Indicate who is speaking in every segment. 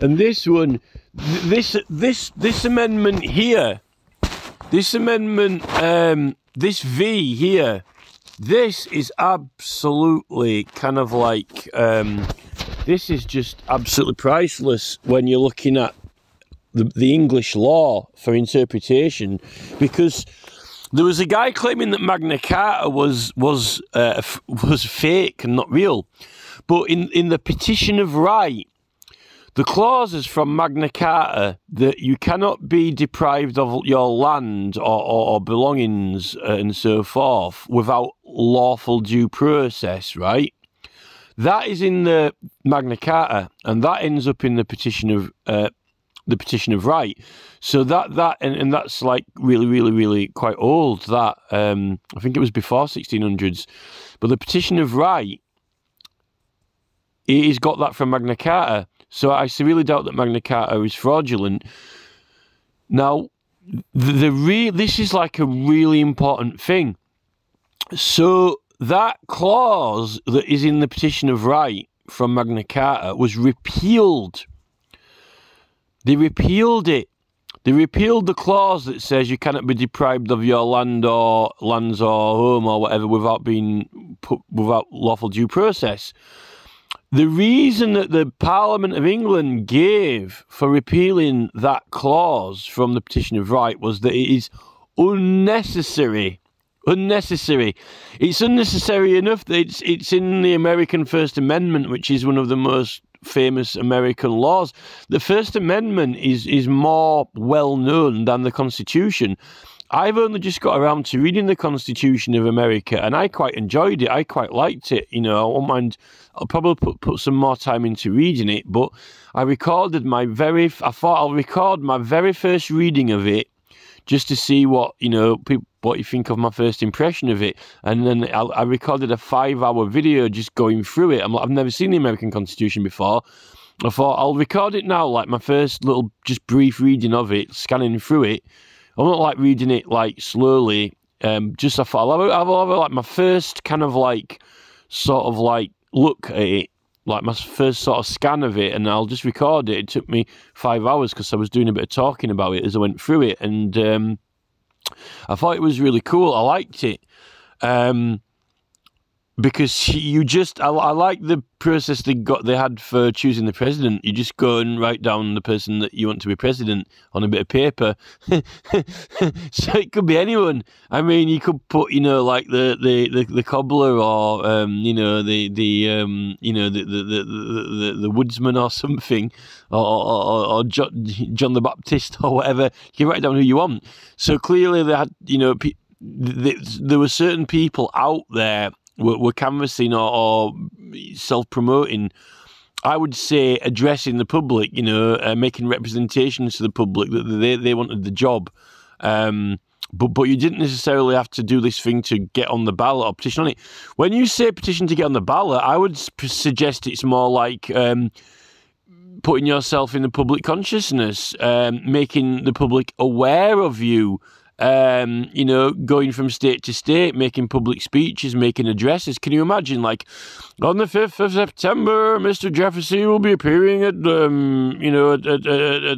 Speaker 1: And this one, this amendment here, this amendment, this V here, this is absolutely kind of like, this is just absolutely priceless when you're looking at the English law for interpretation, because there was a guy claiming that Magna Carta was fake and not real, but in the Petition of Right, the clauses from Magna Carta that you cannot be deprived of your land or belongings and so forth without lawful due process, right? That is in the Magna Carta, and that ends up in the Petition of Right. So and that's like really quite old. That I think it was before 1600s, but the Petition of Right, he's got that from Magna Carta. So I severely doubt that Magna Carta is fraudulent. Now, this is like a really important thing. So that clause that is in the Petition of Right from Magna Carta was repealed. They repealed it. They repealed the clause that says you cannot be deprived of your lands or home or whatever without lawful due process. The reason that the Parliament of England gave for repealing that clause from the Petition of Right was that it is unnecessary. Unnecessary. It's unnecessary enough that it's in the American First Amendment, which is one of the most famous American laws. The First Amendment is more well known than the Constitution. I've only just got around to reading the Constitution of America, and I quite enjoyed it. I quite liked it. You know, I won't mind. I'll probably put some more time into reading it. But I recorded I thought I'll record my very first reading of it, just to see what what you think of my first impression of it. And then I recorded a 5-hour video just going through it. I've never seen the American Constitution before. I thought I'll record it now, like my first little just brief reading of it, scanning through it. I'm not like reading it like slowly. I thought I'll have like my first kind of like sort of like look at it, like my first sort of scan of it, and I'll just record it. It took me 5 hours because I was doing a bit of talking about it as I went through it, and I thought it was really cool. I liked it. Because I like the process they had for choosing the president. You just go and write down the person that you want to be president on a bit of paper. So it could be anyone. I mean, you could put, like the cobbler, or the woodsman or something, or John the Baptist or whatever. You can write down who you want. So clearly they had, there were certain people out there were canvassing or self-promoting, I would say addressing the public, making representations to the public that they wanted the job. But you didn't necessarily have to do this thing to get on the ballot or petition on it. When you say petition to get on the ballot, I would suggest it's more like putting yourself in the public consciousness, making the public aware of you, going from state to state, making public speeches, making addresses. Can you imagine, like, on the 5th of September, Mr. Jefferson will be appearing at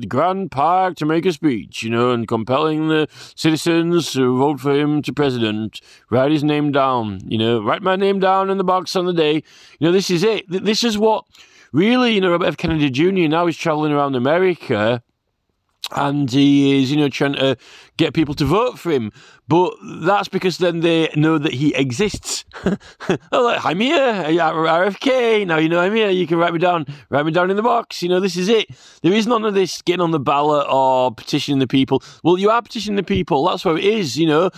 Speaker 1: Grand Park to make a speech, and compelling the citizens to vote for him to president. Write his name down, write my name down in the box on the day. This is it. This is what really, Robert F. Kennedy Jr. now is traveling around America, and he is, trying to get people to vote for him. But that's because then they know that he exists. Oh, like, I'm here, RFK. Now you know I'm here. You can write me down in the box. This is it. There is none of this getting on the ballot or petitioning the people. Well, you are petitioning the people. That's what it is. You're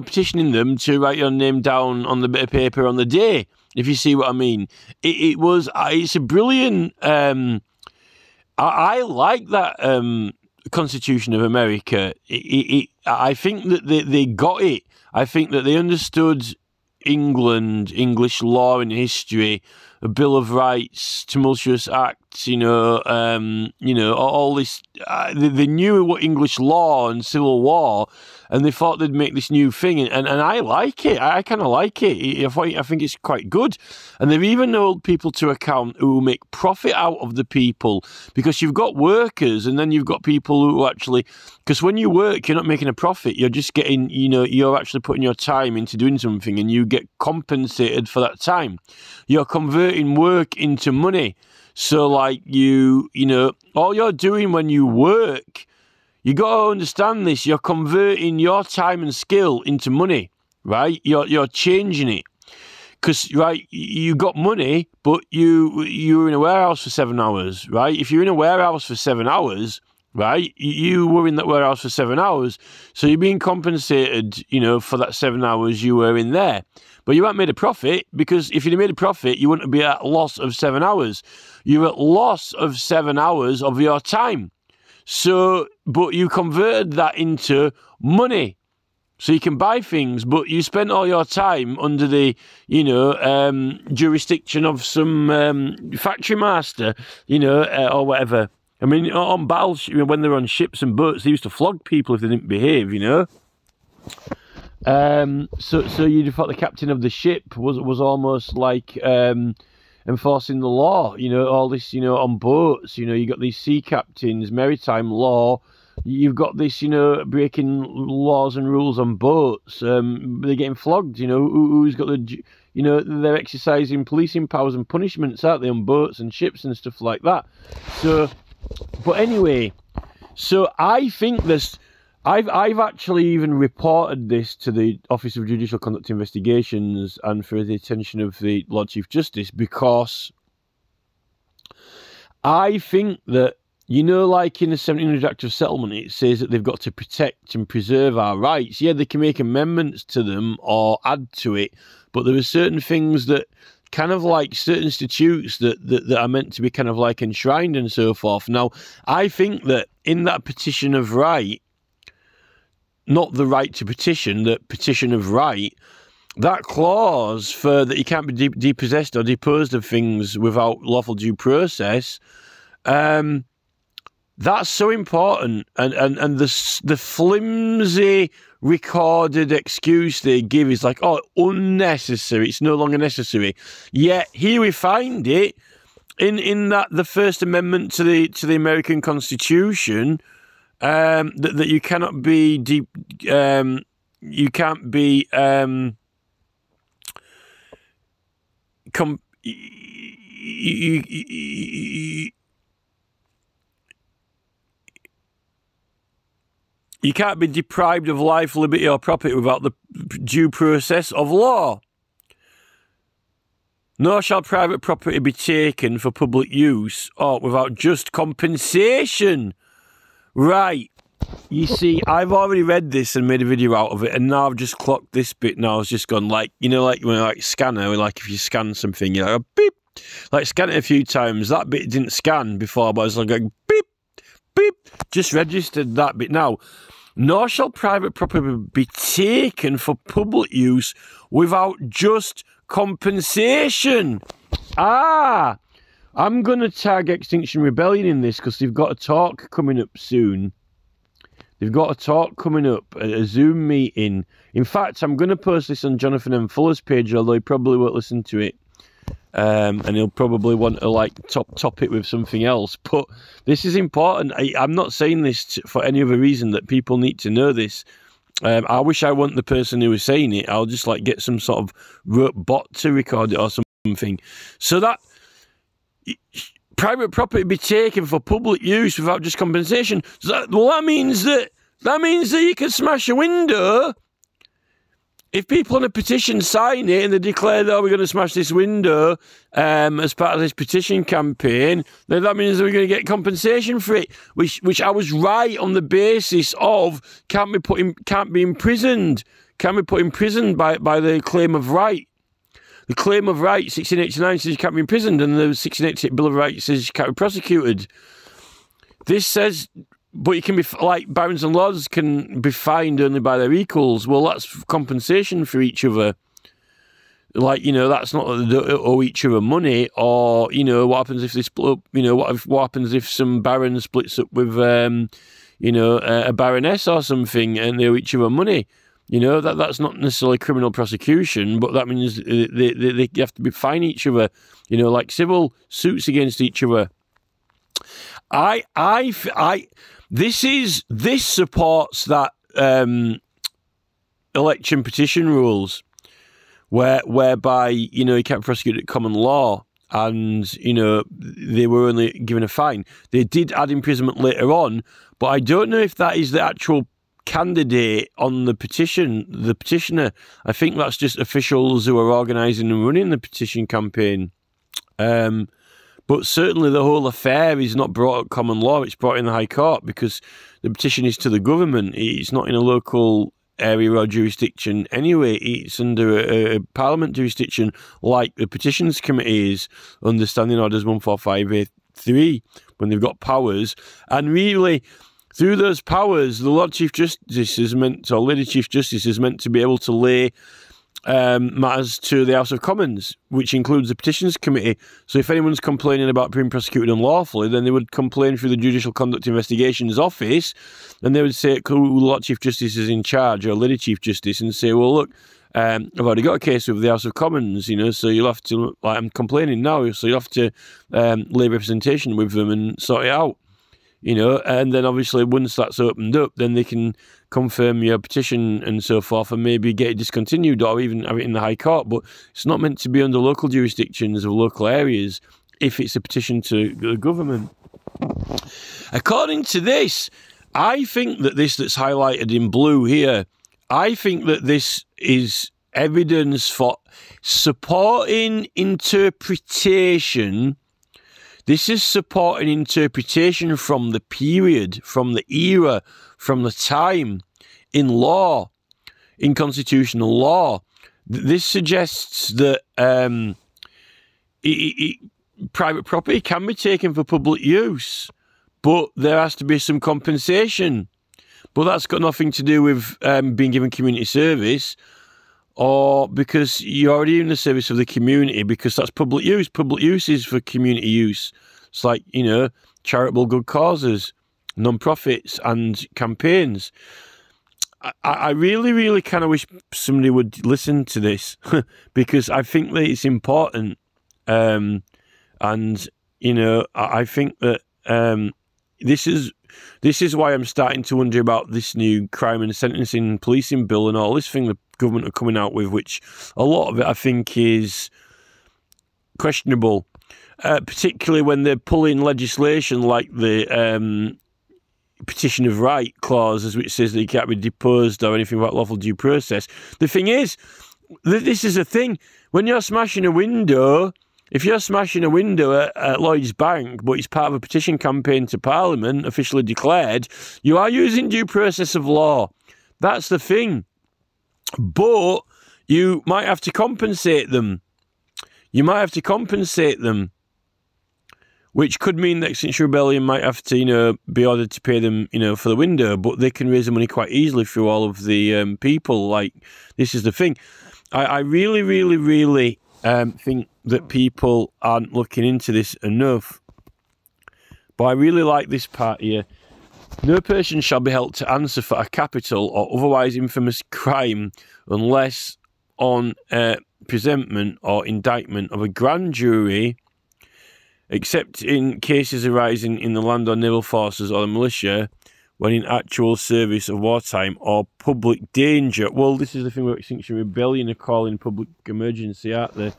Speaker 1: petitioning them to write your name down on the bit of paper on the day. If you see what I mean, it's a brilliant. I like that Constitution of America. I think that they got it. I think that they understood England, English law and history a Bill of Rights, tumultuous acts, all this. They knew what English law and civil war, and they thought they'd make this new thing, and I like it. I kind of like it. I think it's quite good. And they've even held people to account who make profit out of the people, because you've got workers, and then you've got people who actually, because when you work, you're not making a profit. You're just getting, you're actually putting your time into doing something, and you get compensated for that time. You're converting work into money. So like all you're doing when you work, you got to understand this. You're converting your time and skill into money, right? You're changing it, because right, you got money, but you're in a warehouse for 7 hours, right? If you're in a warehouse for 7 hours, right, you were in that warehouse for 7 hours, so you're being compensated, for that 7 hours you were in there. But you haven't made a profit, because if you'd made a profit, you wouldn't be at loss of 7 hours. You're at loss of 7 hours of your time. So, but you converted that into money, so you can buy things, but you spent all your time under the, jurisdiction of some factory master, or whatever. I mean, on battleships, when they're on ships and boats, they used to flog people if they didn't behave, So you'd thought the captain of the ship was almost like enforcing the law, all this, on boats, you got these sea captains, maritime law, you've got this, breaking laws and rules on boats, they're getting flogged, who's got the, they're exercising policing powers and punishments, aren't they, on boats and ships and stuff like that. So, but anyway, so I think this, I've actually even reported this to the Office of Judicial Conduct Investigations and for the attention of the Lord Chief Justice, because I think that, like in the 1700 Act of Settlement, it says that they've got to protect and preserve our rights. Yeah, they can make amendments to them or add to it, but there are certain things that kind of like certain statutes that are meant to be kind of like enshrined and so forth. Now, I think that in that petition of right, not the right to petition, the petition of right, that clause for that you can't be depossessed or deposed of things without lawful due process, that's so important. And the flimsy recorded excuse they give is like, oh, unnecessary, it's no longer necessary. Yet here we find it in that the First Amendment to the American Constitution, that you cannot be you can't be you can't be deprived of life, liberty, or property without the due process of law. Nor shall private property be taken for public use or without just compensation. Right. You see, I've already read this and made a video out of it, and now I've just clocked this bit. Now I've just gone like, like when scanner, like if you scan something, you're like, beep, like scan it a few times. That bit didn't scan before, but I was like going beep, beep, just registered that bit. Now, nor shall private property be taken for public use without just compensation. I'm going to tag Extinction Rebellion in this because they've got a talk coming up soon. They've got a talk coming up, a Zoom meeting. In fact, I'm going to post this on Jonathan M. Fuller's page, although he probably won't listen to it. And he'll probably want to top it with something else. But this is important. I'm not saying this for any other reason that people need to know this. I wish I wasn't the person who was saying it. I'll just get some sort of bot to record it or something. So that private property be taken for public use without just compensation. So that means that you can smash a window. If people on a petition sign it and they declare that we're going to smash this window as part of this petition campaign, then that means that we're going to get compensation for it, which I was right on the basis of can't be imprisoned by the claim of right. The claim of right, 1689 says you can't be imprisoned, and the 1688 Bill of Rights says you can't be prosecuted. This says, but you can be, barons and lords can be fined only by their equals. Well, that's compensation for each other. Like, you know, that's not that they owe each other money, or, you know, what happens if they split up, you know, what happens if some baron splits up with, you know, a baroness or something, and they owe each other money. You know, that's not necessarily criminal prosecution, but that means they have to be fine each other, you know, like civil suits against each other. This supports that election petition rules, whereby, you know, you can't prosecute at common law, and, you know, they were only given a fine. They did add imprisonment later on, but I don't know if that is the actual candidate on the petition, the petitioner. I think that's just officials who are organising and running the petition campaign. But certainly the whole affair is not brought at common law, it's brought in the High Court, because the petition is to the government. It's not in a local area or jurisdiction anyway. It's under a Parliament jurisdiction, like the Petitions Committee is under Standing Orders 145A3, when they've got powers. And really, through those powers, the Lord Chief Justice is meant, or Lady Chief Justice is meant to be able to lay matters to the House of Commons, which includes the Petitions Committee. So if anyone's complaining about being prosecuted unlawfully, then they would complain through the Judicial Conduct Investigations Office, and they would say, Lord Chief Justice is in charge, or Lady Chief Justice, and say, well, look, I've already got a case with the House of Commons, you know, so you'll have to, like, I'm complaining now, so you'll have to lay representation with them and sort it out. You know, and then obviously once that's opened up, then they can confirm your petition and so forth, and maybe get it discontinued, or even have it in the High Court. But it's not meant to be under local jurisdictions of local areas if it's a petition to the government. According to this, I think that this that's highlighted in blue here, I think that this is evidence for supporting interpretation. This is supporting interpretation from the period, from the era, from the time in law, in constitutional law. This suggests that private property can be taken for public use, but there has to be some compensation. But that's got nothing to do with being given community service, or because you're already in the service of the community, because that's public use. Public use is for community use. It's like, you know, charitable good causes, non-profits and campaigns. I really, really kind of wish somebody would listen to this because I think that it's important. And, you know, I think that this is why I'm starting to wonder about this new crime and sentencing policing bill and all this thing the government are coming out with, which a lot of it I think is questionable, particularly when they're pulling legislation like the petition of right clauses, which says that you can't be deposed or anything about lawful due process. The thing is, this is a thing. When you're smashing a window, if you're smashing a window at Lloyds Bank, but it's part of a petition campaign to Parliament, officially declared, you are using due process of law. That's the thing. But you might have to compensate them. You might have to compensate them, which could mean that Extinction Rebellion might have to, you know, be ordered to pay them, you know, for the window, but they can raise the money quite easily through all of the people. Like, this is the thing. I really, really, really think that people aren't looking into this enough. But I really like this part here. No person shall be held to answer for a capital or otherwise infamous crime unless on presentment or indictment of a grand jury, except in cases arising in the land or naval forces or the militia when in actual service of wartime or public danger. Well, this is the thing where Extinction Rebellion are calling public emergency, aren't they?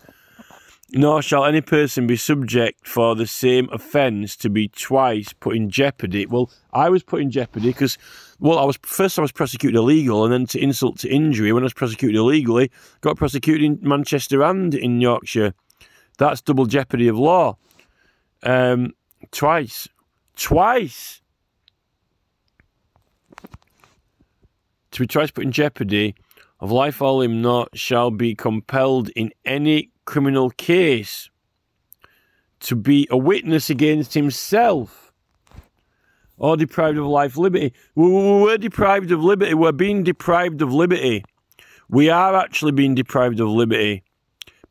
Speaker 1: Nor shall any person be subject for the same offence to be twice put in jeopardy. Well, I was put in jeopardy because, well, I was prosecuted illegal, and then to insult to injury, when I was prosecuted illegally, got prosecuted in Manchester and in Yorkshire. That's double jeopardy of law. Twice. To be twice put in jeopardy of life or limb, nor shall be compelled in any criminal case to be a witness against himself or deprived of life, liberty. We're deprived of liberty. We're being deprived of liberty. We are actually being deprived of liberty.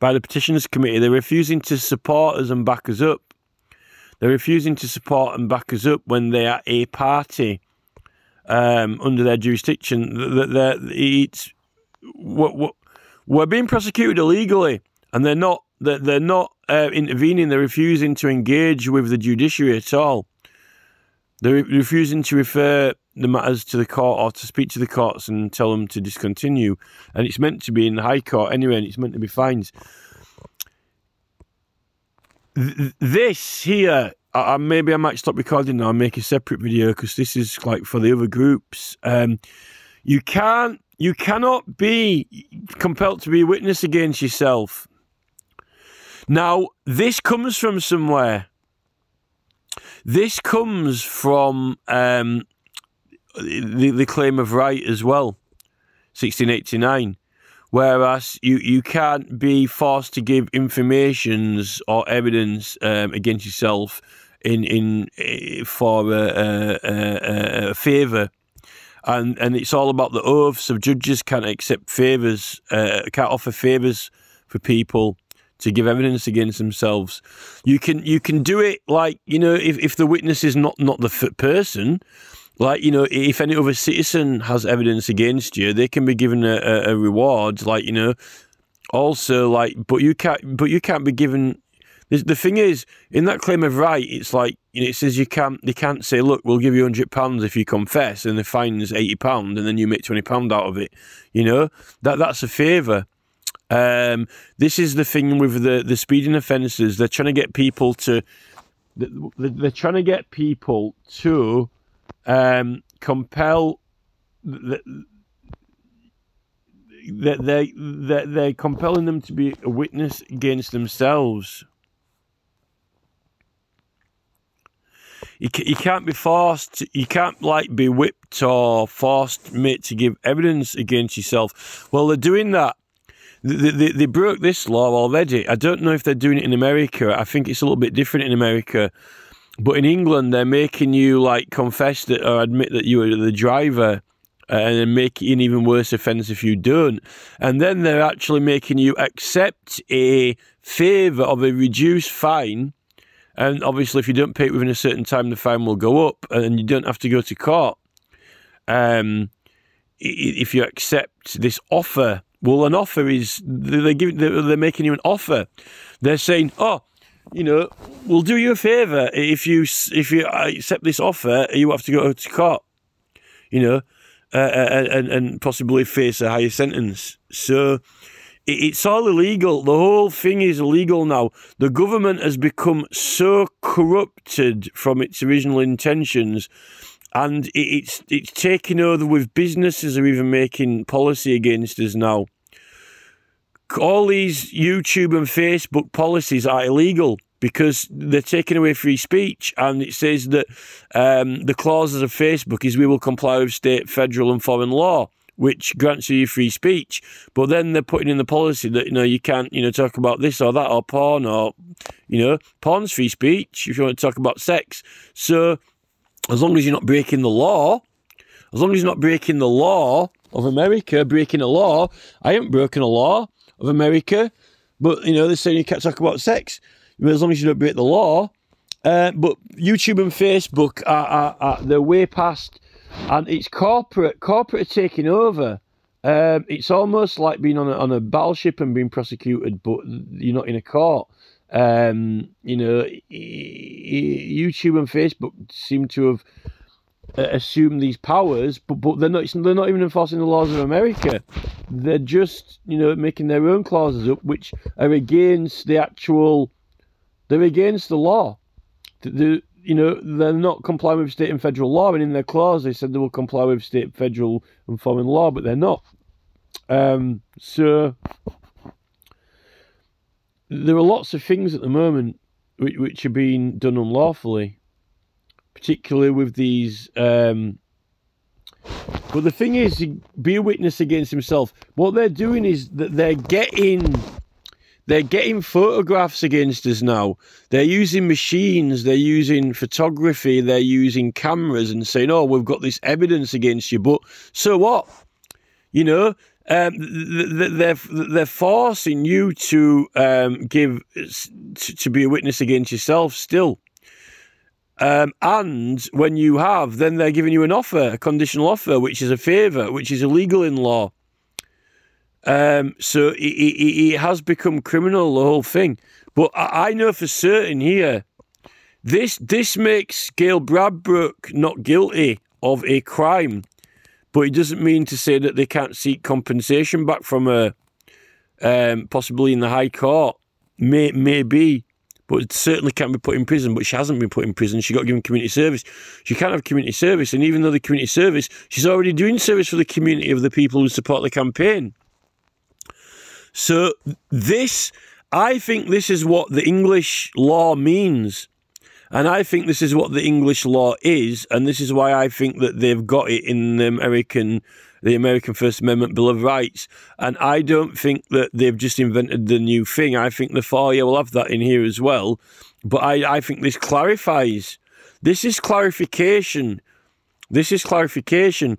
Speaker 1: by the Petitions Committee. They're refusing to support us and back us up. They're refusing to support and back us up when they are a party under their jurisdiction. We're being prosecuted illegally, and they're not. They're not intervening. They're refusing to engage with the judiciary at all. They're refusing to refer the matters to the court or to speak to the courts and tell them to discontinue. And it's meant to be in the High Court anyway, and it's meant to be fines. This here, maybe I might stop recording now and make a separate video, because this is like for the other groups. You cannot be compelled to be a witness against yourself. Now, this comes from somewhere. This comes from the Claim of Right as well, 1689. Whereas you can't be forced to give informations or evidence against yourself for a favour. And it's all about the oaths of judges. Can't accept favours, can't offer favours for people to give evidence against themselves. You can do it, like, you know, if the witness is not the person, like, you know, if any other citizen has evidence against you, they can be given a reward, like, you know. Also, like, but you can't be given. The thing is, in that Claim of Right, it's like, you know, it says they can't say, look, we'll give you £100 if you confess, and the fine's £80, and then you make £20 out of it. You know, that's a favour. This is the thing with the speeding offences. They're trying to get people to. They're trying to get people to compel. They're compelling them to be a witness against themselves. You can't be forced. You can't, like, be whipped or forced, mate, to give evidence against yourself. Well, they're doing that. They broke this law already. I don't know if they're doing it in America. I think it's a little bit different in America. But in England, they're making you, like, confess that or admit that you were the driver, and then make it an even worse offence if you don't. And then they're actually making you accept a favour of a reduced fine. And obviously, if you don't pay it within a certain time, the fine will go up, and you don't have to go to court. If you accept this offer. Well, an offer is, they're making you an offer. They're saying, oh, you know, we'll do you a favour if you accept this offer, you have to go to court, you know, and possibly face a higher sentence. So it's all illegal. The whole thing is illegal now. The government has become so corrupted from its original intentions, and it's taking over with businesses are even making policy against us now. All these YouTube and Facebook policies are illegal because they're taking away free speech, and it says that the clauses of Facebook is we will comply with state, federal and foreign law, which grants you free speech. But then they're putting in the policy that, you know, you can't, you know, talk about this or that or porn, or, you know, porn's free speech if you want to talk about sex. So as long as you're not breaking the law, as long as you're not breaking the law of America, breaking a law, I haven't broken a law of America, but, you know, they're saying you can't talk about sex, but as long as you don't break the law. But YouTube and Facebook they're way past, and it's corporate are taking over. It's almost like being on a battleship and being prosecuted, but you're not in a court. You know, YouTube and Facebook seem to have assumed these powers, but they're not even enforcing the laws of America. They're just, you know, making their own clauses up, which are against the actual. They're against the law. You know, they're not complying with state and federal law, and in their clause they said they will comply with state, federal and foreign law, but they're not. So there are lots of things at the moment which are being done unlawfully, particularly with these. But the thing is, be a witness against himself. What they're doing is that they're getting photographs against us now. They're using machines, they're using photography, they're using cameras and saying, oh, we've got this evidence against you, but so what? You know, they're forcing you to to be a witness against yourself still. And when you have, then they're giving you an offer, a conditional offer, which is a favour, which is illegal in law. So it has become criminal, the whole thing. But I know for certain here, this makes Gail Bradbrook not guilty of a crime, but it doesn't mean to say that they can't seek compensation back from her, possibly in the High Court. Maybe, but it certainly can't be put in prison. But she hasn't been put in prison. She got given community service. She can't have community service, and even though the community service, she's already doing service for the community of the people who support the campaign. So this, I think this is what the English law means. And I think this is what the English law is, and this is why I think that they've got it in the American First Amendment Bill of Rights. And I don't think that they've just invented the new thing. I think the FOIA will have that in here as well. But I think this clarifies. This is clarification. This is clarification.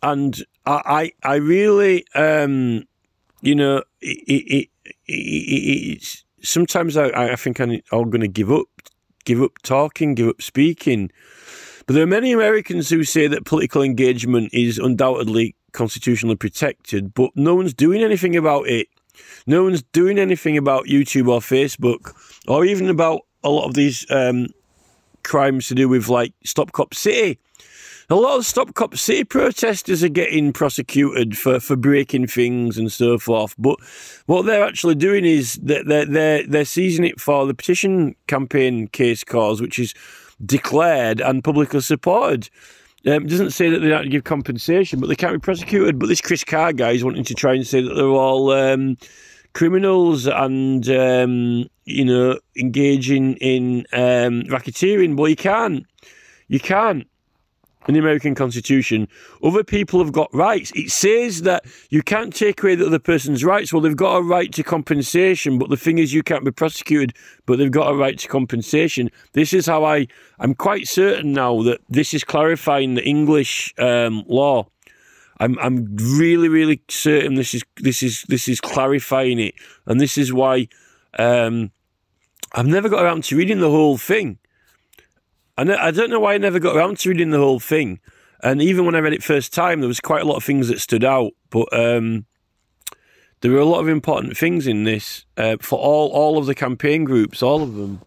Speaker 1: And I really, you know, it's sometimes I think I'm all going to give up talking, give up speaking. But there are many Americans who say that political engagement is undoubtedly constitutionally protected, but no one's doing anything about it. No one's doing anything about YouTube or Facebook, or even about a lot of these crimes to do with, like, Stop Cop City. A lot of Stop Cop City protesters are getting prosecuted for breaking things and so forth. But what they're actually doing is they're seizing it for the petition campaign case cause, which is declared and publicly supported. It doesn't say that they don't give compensation, but they can't be prosecuted. But this Chris Carr guy is wanting to try and say that they're all criminals and, you know, engaging in racketeering. But you can't. You can't. In the American Constitution, other people have got rights. It says that you can't take away the other person's rights. Well, they've got a right to compensation, but the thing is you can't be prosecuted, but they've got a right to compensation. This is how I'm quite certain now that this is clarifying the English law. I'm really, really certain this is clarifying it, and this is why I've never got around to reading the whole thing. And I don't know why I never got around to reading the whole thing. And even when I read it first time, there was quite a lot of things that stood out. But there were a lot of important things in this for all of the campaign groups, all of them.